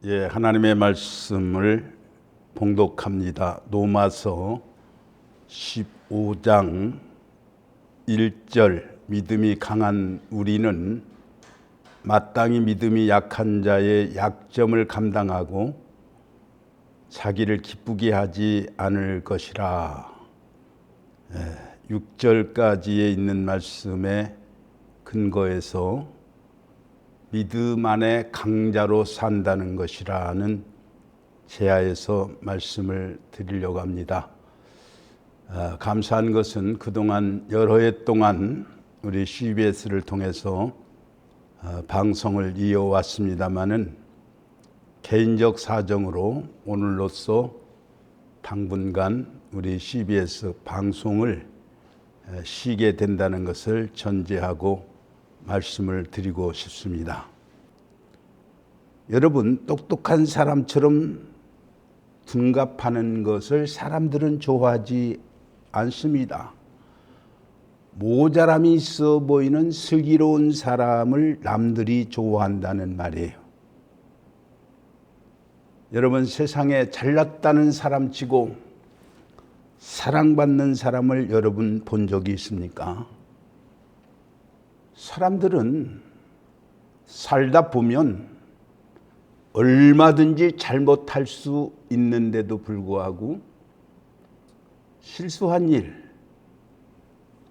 하나님의 말씀을 봉독합니다. 로마서 15장 1절. 믿음이 강한 우리는 마땅히 믿음이 약한 자의 약점을 감당하고 자기를 기쁘게 하지 않을 것이라. 6절까지에 있는 말씀의 근거에서 믿음 안에 강자로 산다는 것이라는 제하에서 말씀을 드리려고 합니다. 감사한 것은 그동안 여러 해 동안 우리 CBS를 통해서 방송을 이어왔습니다마는 개인적 사정으로 오늘로써 당분간 우리 CBS 방송을 쉬게 된다는 것을 전제하고 말씀을 드리고 싶습니다. 여러분, 똑똑한 사람처럼 둔갑하는 것을 사람들은 좋아하지 않습니다. 모자람이 있어 보이는 슬기로운 사람을 남들이 좋아한다는 말이에요. 여러분, 세상에 잘났다는 사람치고 사랑받는 사람을 여러분 본 적이 있습니까? 사람들은 살다 보면 얼마든지 잘못할 수 있는데도 불구하고 실수한 일,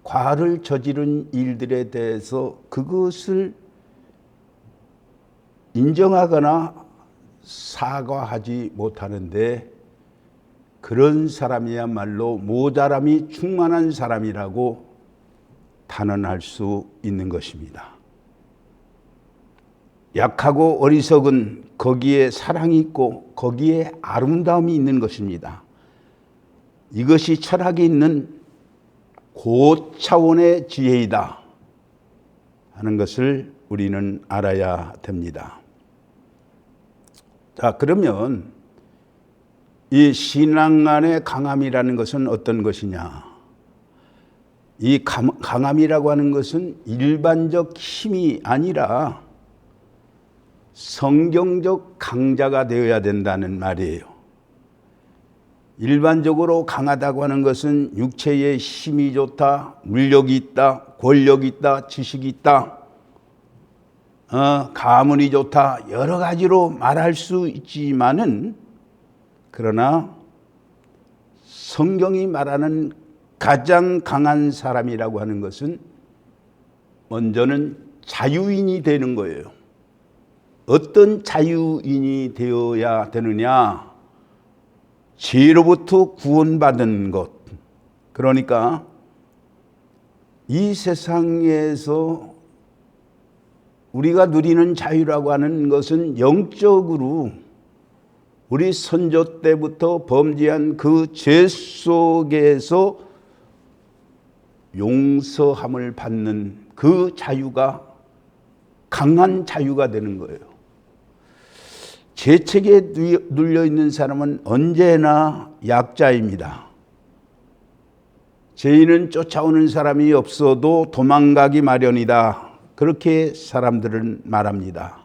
과를 저지른 일들에 대해서 그것을 인정하거나 사과하지 못하는데, 그런 사람이야말로 모자람이 충만한 사람이라고 단언할 수 있는 것입니다. 약하고 어리석은 거기에 사랑이 있고 거기에 아름다움이 있는 것입니다. 이것이 철학이 있는 고차원의 지혜이다 하는 것을 우리는 알아야 됩니다. 자, 그러면 이 신앙 안의 강함이라는 것은 어떤 것이냐? 이 강함이라고 하는 것은 일반적 힘이 아니라 성경적 강자가 되어야 된다는 말이에요. 일반적으로 강하다고 하는 것은 육체의 힘이 좋다, 물력이 있다, 권력이 있다, 지식이 있다, 가문이 좋다, 여러 가지로 말할 수 있지만은, 그러나 성경이 말하는 가장 강한 사람이라고 하는 것은 먼저는 자유인이 되는 거예요. 어떤 자유인이 되어야 되느냐? 죄로부터 구원받은 것. 그러니까 이 세상에서 우리가 누리는 자유라고 하는 것은 영적으로 우리 선조 때부터 범죄한 그 죄 속에서 용서함을 받는 그 자유가 강한 자유가 되는 거예요. 죄책에 눌려 있는 사람은 언제나 약자입니다. 죄인은 쫓아오는 사람이 없어도 도망가기 마련이다. 그렇게 사람들은 말합니다.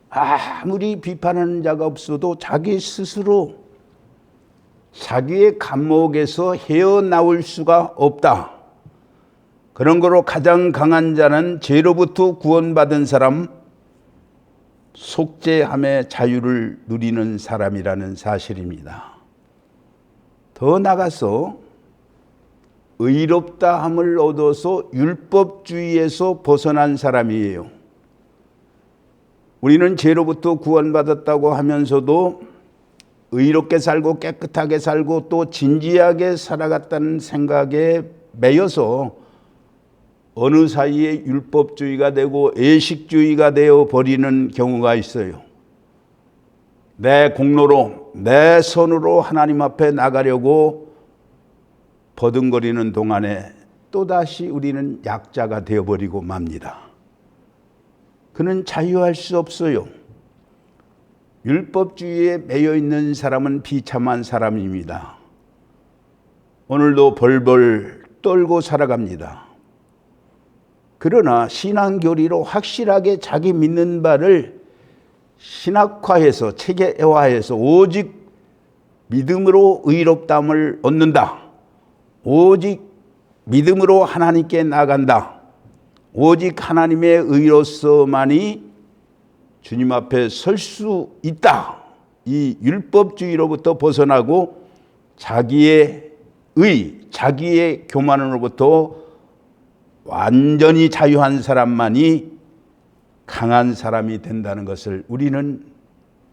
아무리 비판하는 자가 없어도 자기 스스로 자기의 감옥에서 헤어나올 수가 없다. 그런 거로 가장 강한 자는 죄로부터 구원받은 사람, 속죄함의 자유를 누리는 사람이라는 사실입니다. 더 나아가서 의롭다함을 얻어서 율법주의에서 벗어난 사람이에요. 우리는 죄로부터 구원받았다고 하면서도 의롭게 살고 깨끗하게 살고 또 진지하게 살아갔다는 생각에 매여서 어느 사이에 율법주의가 되고 애식주의가 되어 버리는 경우가 있어요. 내 공로로, 내 선으로 하나님 앞에 나가려고 버둥거리는 동안에 또다시 우리는 약자가 되어버리고 맙니다. 그는 자유할 수 없어요. 율법주의에 매여 있는 사람은 비참한 사람입니다. 오늘도 벌벌 떨고 살아갑니다. 그러나 신앙교리로 확실하게 자기 믿는 바를 신학화해서 체계화해서 오직 믿음으로 의롭다함을 얻는다. 오직 믿음으로 하나님께 나간다. 오직 하나님의 의로서만이 주님 앞에 설 수 있다. 이 율법주의로부터 벗어나고 자기의 자기의 교만으로부터 완전히 자유한 사람만이 강한 사람이 된다는 것을 우리는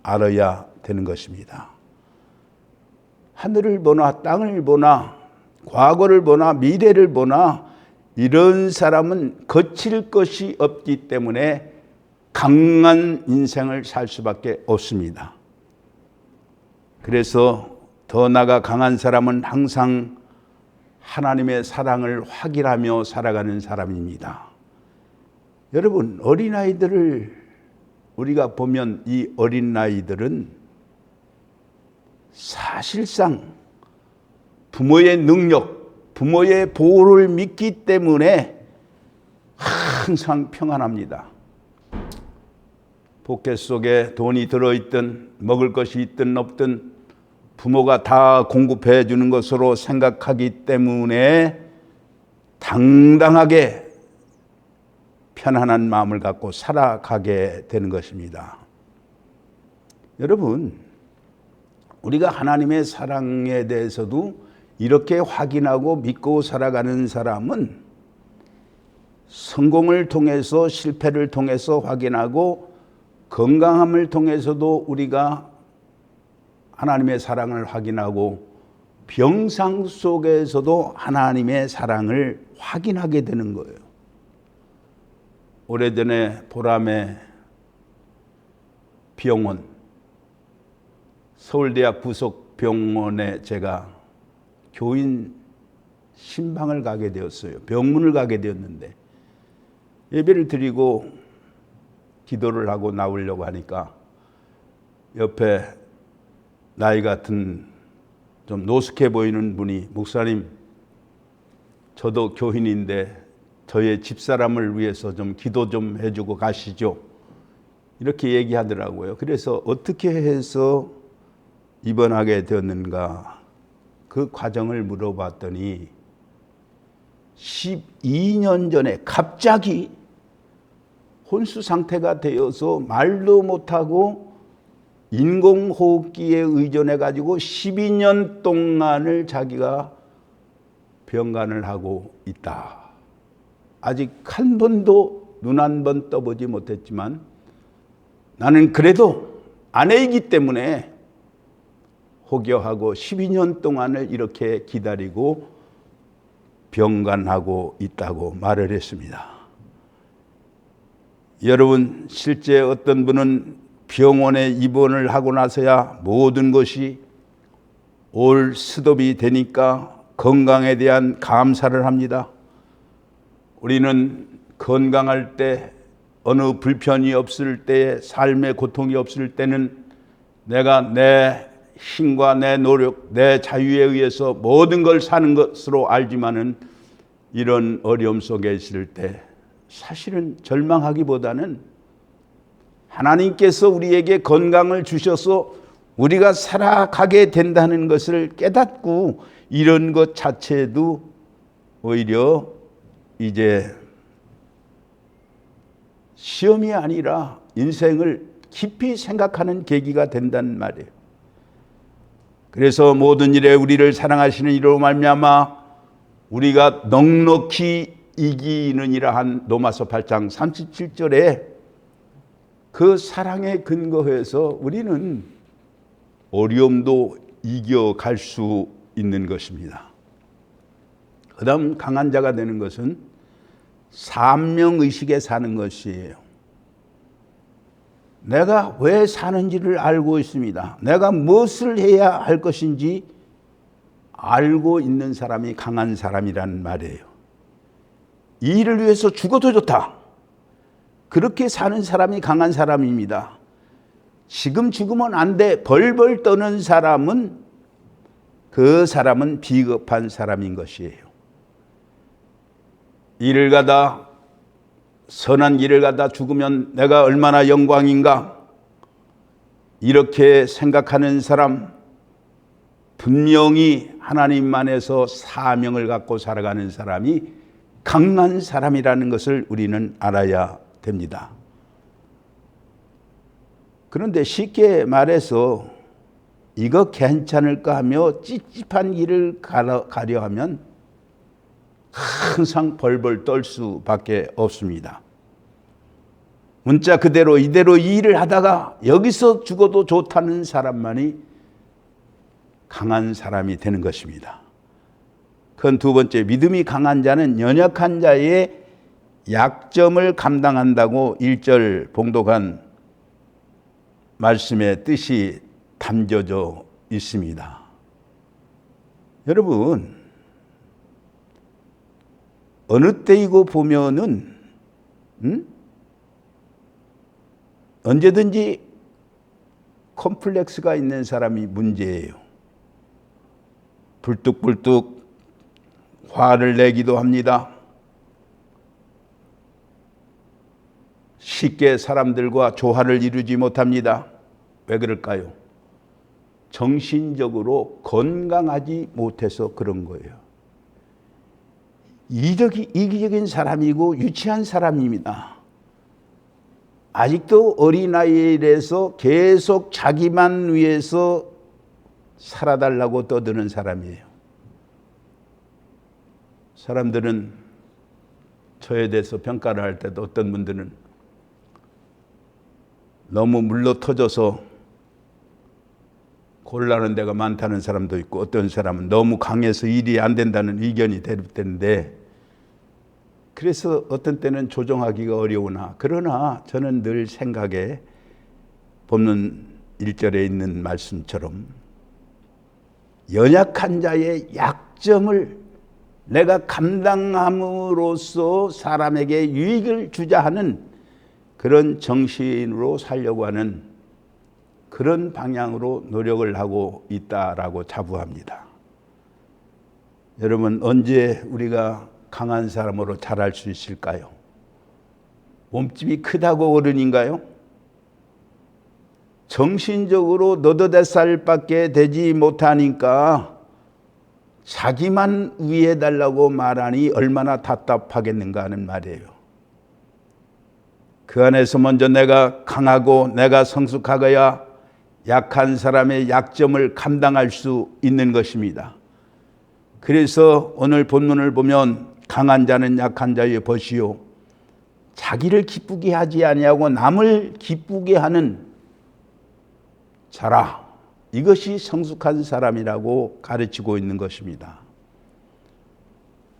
알아야 되는 것입니다. 하늘을 보나 땅을 보나 과거를 보나 미래를 보나 이런 사람은 거칠 것이 없기 때문에 강한 인생을 살 수밖에 없습니다. 그래서 더 나아가 강한 사람은 항상 하나님의 사랑을 확인하며 살아가는 사람입니다. 여러분, 어린아이들을 우리가 보면 이 어린아이들은 사실상 부모의 능력, 부모의 보호를 믿기 때문에 항상 평안합니다. 포켓 속에 돈이 들어있든 먹을 것이 있든 없든 부모가 다 공급해 주는 것으로 생각하기 때문에 당당하게 편안한 마음을 갖고 살아가게 되는 것입니다. 여러분, 우리가 하나님의 사랑에 대해서도 이렇게 확인하고 믿고 살아가는 사람은 성공을 통해서 실패를 통해서 확인하고 건강함을 통해서도 우리가 하나님의 사랑을 확인하고 병상 속에서도 하나님의 사랑을 확인하게 되는 거예요. 오래전에 보람의 병원, 서울대학 부속병원에 제가 교인 신방을 가게 되었어요. 병문을 가게 되었는데 예배를 드리고 기도를 하고 나오려고 하니까 옆에 나이 같은 좀 노숙해 보이는 분이 목사님, 저도 교인인데 저의 집사람을 위해서 좀 기도 좀 해주고 가시죠. 이렇게 얘기하더라고요. 그래서 어떻게 해서 입원하게 되었는가 그 과정을 물어봤더니 12년 전에 갑자기 혼수 상태가 되어서 말도 못하고 인공호흡기에 의존해 가지고 12년 동안을 자기가 병간을 하고 있다. 아직 한 번도 눈 한 번 떠보지 못했지만 나는 그래도 아내이기 때문에 혹여하고 12년 동안을 이렇게 기다리고 병간하고 있다고 말을 했습니다. 여러분, 실제 어떤 분은 병원에 입원을 하고 나서야 모든 것이 올 스톱이 되니까 건강에 대한 감사를 합니다. 우리는 건강할 때, 어느 불편이 없을 때, 삶의 고통이 없을 때는 내가 내 힘과 내 노력, 내 자유에 의해서 모든 걸 사는 것으로 알지만은 이런 어려움 속에 있을 때 사실은 절망하기보다는 하나님께서 우리에게 건강을 주셔서 우리가 살아가게 된다는 것을 깨닫고 이런 것 자체도 오히려 이제 시험이 아니라 인생을 깊이 생각하는 계기가 된다는 말이에요. 그래서 모든 일에 우리를 사랑하시는 이로 말미암아 우리가 넉넉히 이기느니라 한 로마서 8장 37절에 그 사랑에 근거해서 우리는 어려움도 이겨갈 수 있는 것입니다. 그 다음 강한 자가 되는 것은 사명의식에 사는 것이에요. 내가 왜 사는지를 알고 있습니다. 내가 무엇을 해야 할 것인지 알고 있는 사람이 강한 사람이라는 말이에요. 이 일을 위해서 죽어도 좋다. 그렇게 사는 사람이 강한 사람입니다. 지금 죽으면 안 돼. 벌벌 떠는 사람은 그 사람은 비겁한 사람인 것이에요. 일을 가다 선한 길을 가다 죽으면 내가 얼마나 영광인가. 이렇게 생각하는 사람, 분명히 하나님 안에서 사명을 갖고 살아가는 사람이 강한 사람이라는 것을 우리는 알아야 됩니다. 그런데 쉽게 말해서 이거 괜찮을까 하며 찝찝한 길을 가려 하면 항상 벌벌 떨 수밖에 없습니다. 문자 그대로 이대로 이 일을 하다가 여기서 죽어도 좋다는 사람만이 강한 사람이 되는 것입니다. 그건 두 번째, 믿음이 강한 자는 연약한 자의 약점을 감당한다고 1절 봉독한 말씀의 뜻이 담겨져 있습니다. 여러분, 어느 때이고 보면은 언제든지 컴플렉스가 있는 사람이 문제예요. 불뚝불뚝 화를 내기도 합니다. 쉽게 사람들과 조화를 이루지 못합니다. 왜 그럴까요? 정신적으로 건강하지 못해서 그런 거예요. 이기적인 사람이고 유치한 사람입니다. 아직도 어린아이에서 계속 자기만 위해서 살아달라고 떠드는 사람이에요. 사람들은 저에 대해서 평가를 할 때도 어떤 분들은 너무 물러터져서 곤란한 데가 많다는 사람도 있고, 어떤 사람은 너무 강해서 일이 안 된다는 의견이 대립되는데, 그래서 어떤 때는 조정하기가 어려우나, 그러나 저는 늘 생각에 본문 1절에 있는 말씀처럼 연약한 자의 약점을 내가 감당함으로써 사람에게 유익을 주자 하는 그런 정신으로 살려고 하는 그런 방향으로 노력을 하고 있다라고 자부합니다. 여러분, 언제 우리가 강한 사람으로 자랄 수 있을까요? 몸집이 크다고 어른인가요? 정신적으로 너도 살밖에 되지 못하니까 자기만 위해달라고 말하니 얼마나 답답하겠는가 하는 말이에요. 그 안에서 먼저 내가 강하고 내가 성숙하여야 약한 사람의 약점을 감당할 수 있는 것입니다. 그래서 오늘 본문을 보면 강한 자는 약한 자의 벗이요 자기를 기쁘게 하지 아니하고 남을 기쁘게 하는 자라. 이것이 성숙한 사람이라고 가르치고 있는 것입니다.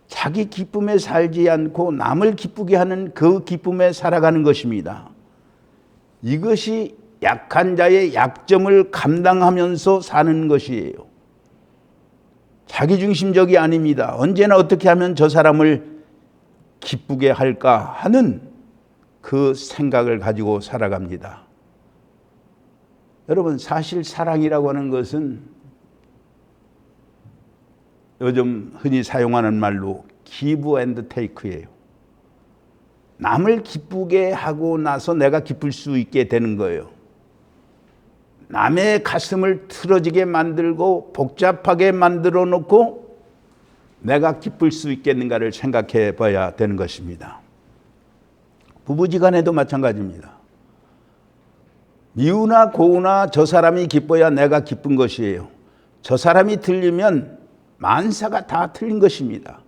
자기 기쁨에 살지 않고 남을 기쁘게 하는 그 기쁨에 살아가는 것입니다. 이것이 약한 자의 약점을 감당하면서 사는 것이에요. 자기중심적이 아닙니다. 언제나 어떻게 하면 저 사람을 기쁘게 할까 하는 그 생각을 가지고 살아갑니다. 여러분, 사실 사랑이라고 하는 것은 요즘 흔히 사용하는 말로 give and take예요. 남을 기쁘게 하고 나서 내가 기쁠 수 있게 되는 거예요. 남의 가슴을 틀어지게 만들고 복잡하게 만들어 놓고 내가 기쁠 수 있겠는가를 생각해 봐야 되는 것입니다. 부부지간에도 마찬가지입니다. 미우나 고우나 저 사람이 기뻐야 내가 기쁜 것이에요. 저 사람이 틀리면 만사가 다 틀린 것입니다.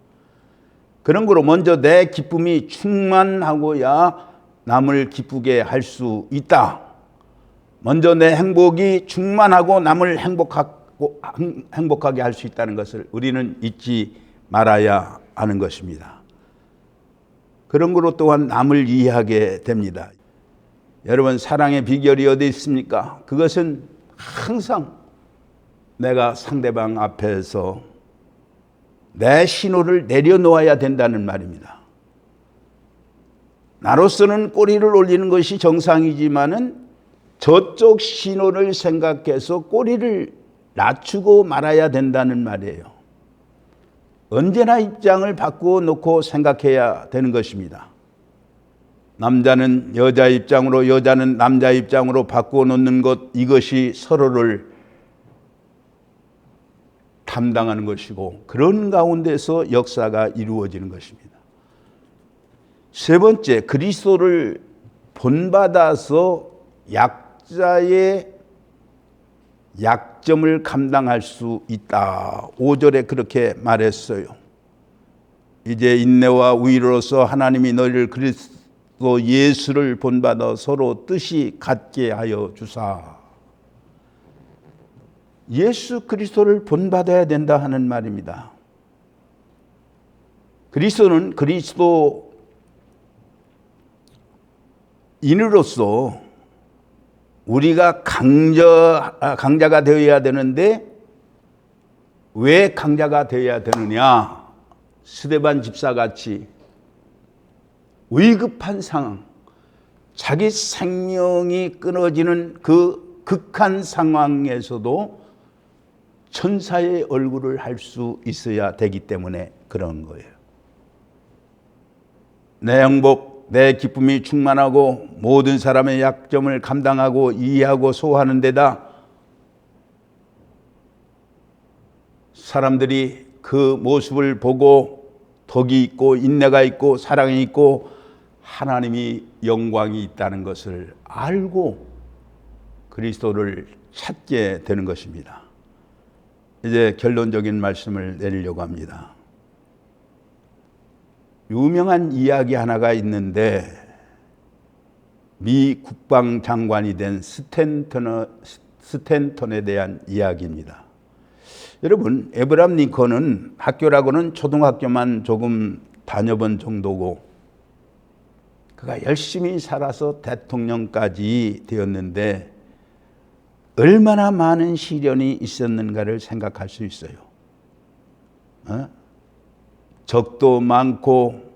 그런 거로 먼저 내 기쁨이 충만하고야 남을 기쁘게 할 수 있다. 먼저 내 행복이 충만하고 남을 행복하게 할 수 있다는 것을 우리는 잊지 말아야 하는 것입니다. 그런 거로 또한 남을 이해하게 됩니다. 여러분, 사랑의 비결이 어디 있습니까? 그것은 항상 내가 상대방 앞에서 내 신호를 내려놓아야 된다는 말입니다. 나로서는 꼬리를 올리는 것이 정상이지만은 저쪽 신호를 생각해서 꼬리를 낮추고 말아야 된다는 말이에요. 언제나 입장을 바꾸어 놓고 생각해야 되는 것입니다. 남자는 여자 입장으로, 여자는 남자 입장으로 바꾸어 놓는 것, 이것이 서로를 담당하는 것이고, 그런 가운데서 역사가 이루어지는 것입니다. 세 번째, 그리스도를 본받아서 약자의 약점을 감당할 수 있다. 5절에 그렇게 말했어요. 이제 인내와 위로로서 하나님이 너희를 그리스도 예수를 본받아 서로 뜻이 같게 하여 주사. 예수 그리스도를 본받아야 된다 하는 말입니다. 그리스도는 그리스도인으로서 우리가 강자가 되어야 되는데 왜 강자가 되어야 되느냐? 스데반 집사같이 위급한 상황, 자기 생명이 끊어지는 그 극한 상황에서도 천사의 얼굴을 할 수 있어야 되기 때문에 그런 거예요. 내 행복, 내 기쁨이 충만하고 모든 사람의 약점을 감당하고 이해하고 소화하는 데다 사람들이 그 모습을 보고 덕이 있고 인내가 있고 사랑이 있고 하나님이 영광이 있다는 것을 알고 그리스도를 찾게 되는 것입니다. 이제 결론적인 말씀을 내리려고 합니다. 유명한 이야기 하나가 있는데 미 국방장관이 된 스탠턴에 대한 이야기입니다. 여러분, 에브라함 링컨은 학교라고는 초등학교만 조금 다녀본 정도고 그가 열심히 살아서 대통령까지 되었는데 얼마나 많은 시련이 있었는가를 생각할 수 있어요. 적도 많고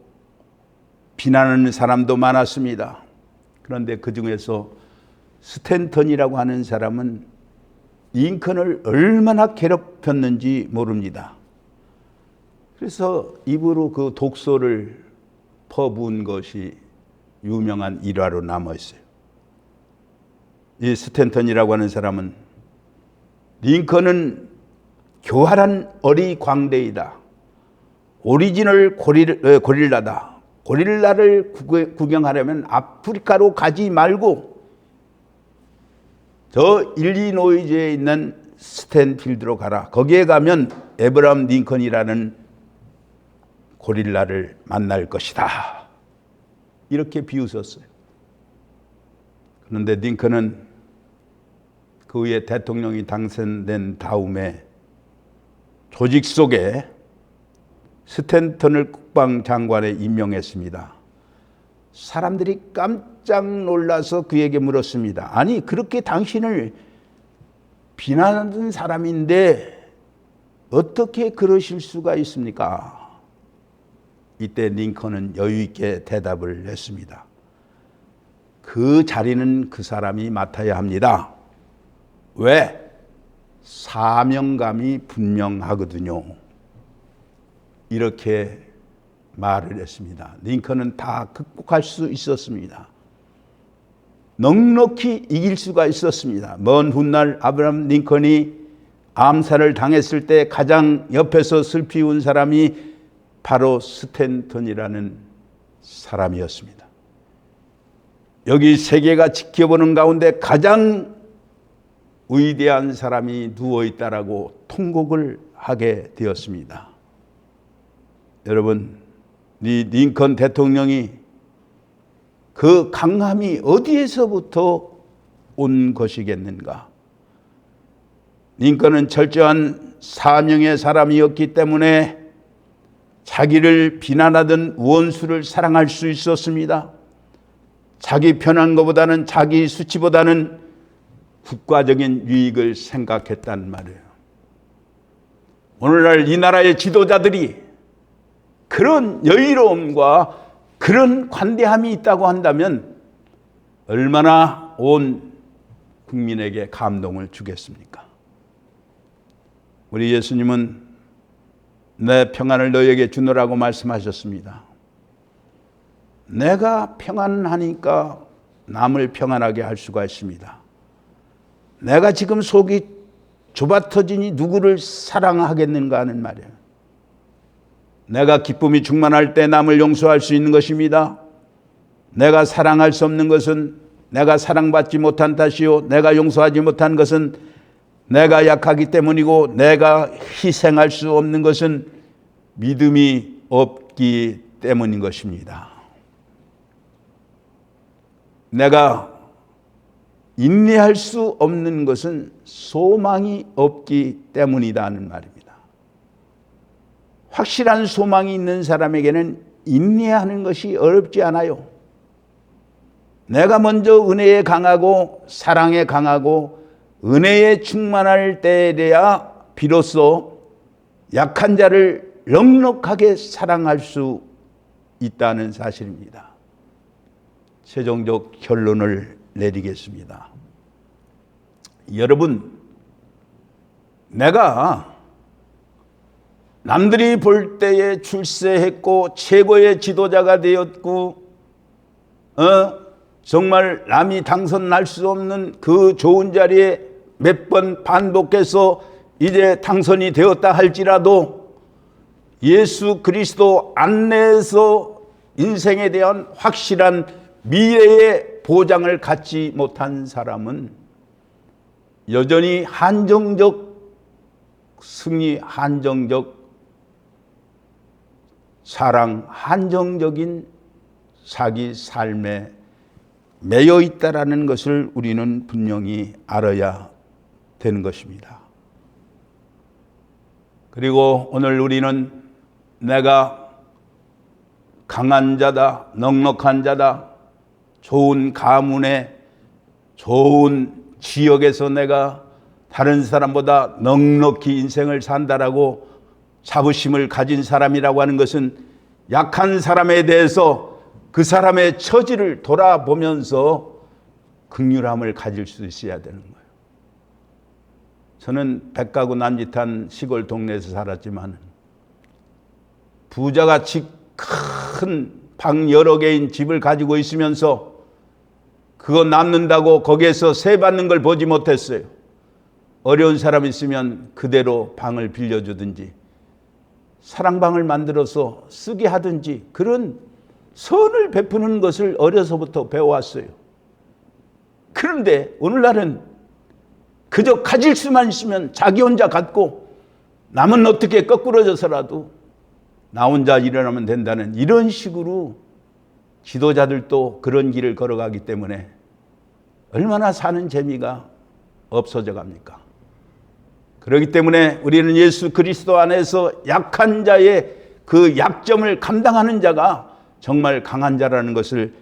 비난하는 사람도 많았습니다. 그런데 그 중에서 스탠턴이라고 하는 사람은 링컨을 얼마나 괴롭혔는지 모릅니다. 그래서 입으로 그 독소를 퍼부은 것이 유명한 일화로 남아 있어요. 이 스탠턴이라고 하는 사람은 링컨은 교활한 어리광대이다. 오리지널 고릴라다. 고릴라를 구경하려면 아프리카로 가지 말고 저 일리노이주에 있는 스탠필드로 가라. 거기에 가면 에브라함 링컨이라는 고릴라를 만날 것이다. 이렇게 비웃었어요. 그런데 링컨은 그 후에 대통령이 당선된 다음에 조직 속에 스탠턴을 국방장관에 임명했습니다. 사람들이 깜짝 놀라서 그에게 물었습니다. 아니, 그렇게 당신을 비난하는 사람인데 어떻게 그러실 수가 있습니까? 이때 링컨은 여유 있게 대답을 했습니다. 그 자리는 그 사람이 맡아야 합니다. 왜? 사명감이 분명하거든요. 이렇게 말을 했습니다. 링컨은 다 극복할 수 있었습니다. 넉넉히 이길 수가 있었습니다. 먼 훗날 아브라함 링컨이 암살을 당했을 때 가장 옆에서 슬피 운 사람이 바로 스탠턴이라는 사람이었습니다. 여기 세계가 지켜보는 가운데 가장 위대한 사람이 누워있다라고 통곡을 하게 되었습니다. 여러분, 링컨 대통령이 그 강함이 어디에서부터 온 것이겠는가? 링컨은 철저한 사명의 사람이었기 때문에 자기를 비난하던 원수를 사랑할 수 있었습니다. 자기 편한 것보다는 자기 수치보다는 국가적인 유익을 생각했단 말이에요. 오늘날 이 나라의 지도자들이 그런 여유로움과 그런 관대함이 있다고 한다면 얼마나 온 국민에게 감동을 주겠습니까? 우리 예수님은 내 평안을 너희에게 주노라고 말씀하셨습니다. 내가 평안하니까 남을 평안하게 할 수가 있습니다. 내가 지금 속이 좁아 터지니 누구를 사랑하겠는가 하는 말이에요. 내가 기쁨이 충만할 때 남을 용서할 수 있는 것입니다. 내가 사랑할 수 없는 것은 내가 사랑받지 못한 탓이요, 내가 용서하지 못한 것은 내가 약하기 때문이고, 내가 희생할 수 없는 것은 믿음이 없기 때문인 것입니다. 내가 인내할 수 없는 것은 소망이 없기 때문이라는 말입니다. 확실한 소망이 있는 사람에게는 인내하는 것이 어렵지 않아요. 내가 먼저 은혜에 강하고 사랑에 강하고 은혜에 충만할 때에야 비로소 약한 자를 넉넉하게 사랑할 수 있다는 사실입니다. 최종적 결론을 내리겠습니다. 여러분, 내가 남들이 볼 때에 출세했고 최고의 지도자가 되었고 정말 남이 당선할 수 없는 그 좋은 자리에 몇 번 반복해서 이제 당선이 되었다 할지라도 예수 그리스도 안내에서 인생에 대한 확실한 미래의 보장을 갖지 못한 사람은 여전히 한정적 승리, 한정적 사랑, 한정적인 자기 삶에 매여 있다라는 것을 우리는 분명히 알아야 되는 것입니다. 그리고 오늘 우리는 내가 강한 자다, 넉넉한 자다, 좋은 가문에 좋은 지역에서 내가 다른 사람보다 넉넉히 인생을 산다라고 자부심을 가진 사람이라고 하는 것은 약한 사람에 대해서 그 사람의 처지를 돌아보면서 긍휼함을 가질 수 있어야 되는 거예요. 저는 백가구 남짓한 시골 동네에서 살았지만 부자같이 큰 방 여러 개인 집을 가지고 있으면서 그거 남는다고 거기에서 세 받는 걸 보지 못했어요. 어려운 사람 있으면 그대로 방을 빌려주든지 사랑방을 만들어서 쓰게 하든지 그런 선을 베푸는 것을 어려서부터 배워왔어요. 그런데 오늘날은 그저 가질 수만 있으면 자기 혼자 갖고 남은 어떻게 거꾸러져서라도 나 혼자 일어나면 된다는 이런 식으로 지도자들도 그런 길을 걸어가기 때문에 얼마나 사는 재미가 없어져 갑니까? 그렇기 때문에 우리는 예수 그리스도 안에서 약한 자의 그 약점을 감당하는 자가 정말 강한 자라는 것을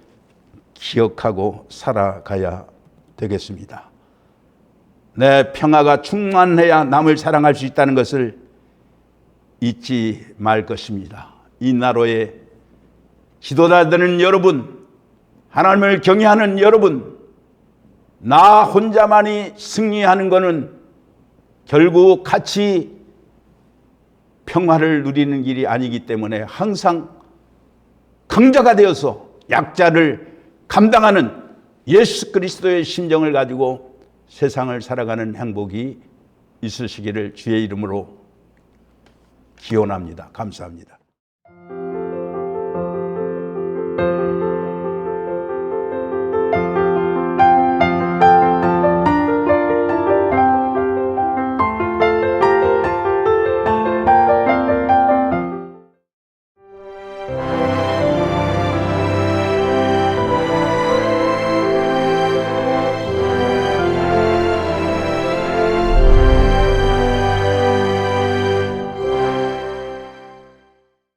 기억하고 살아가야 되겠습니다. 내 평화가 충만해야 남을 사랑할 수 있다는 것을 잊지 말 것입니다. 이 나라의 지도자들은 여러분, 하나님을 경외하는 여러분, 나 혼자만이 승리하는 것은 결국 같이 평화를 누리는 길이 아니기 때문에 항상 강자가 되어서 약자를 감당하는 예수 그리스도의 심정을 가지고 세상을 살아가는 행복이 있으시기를 주의 이름으로 기원합니다. 감사합니다.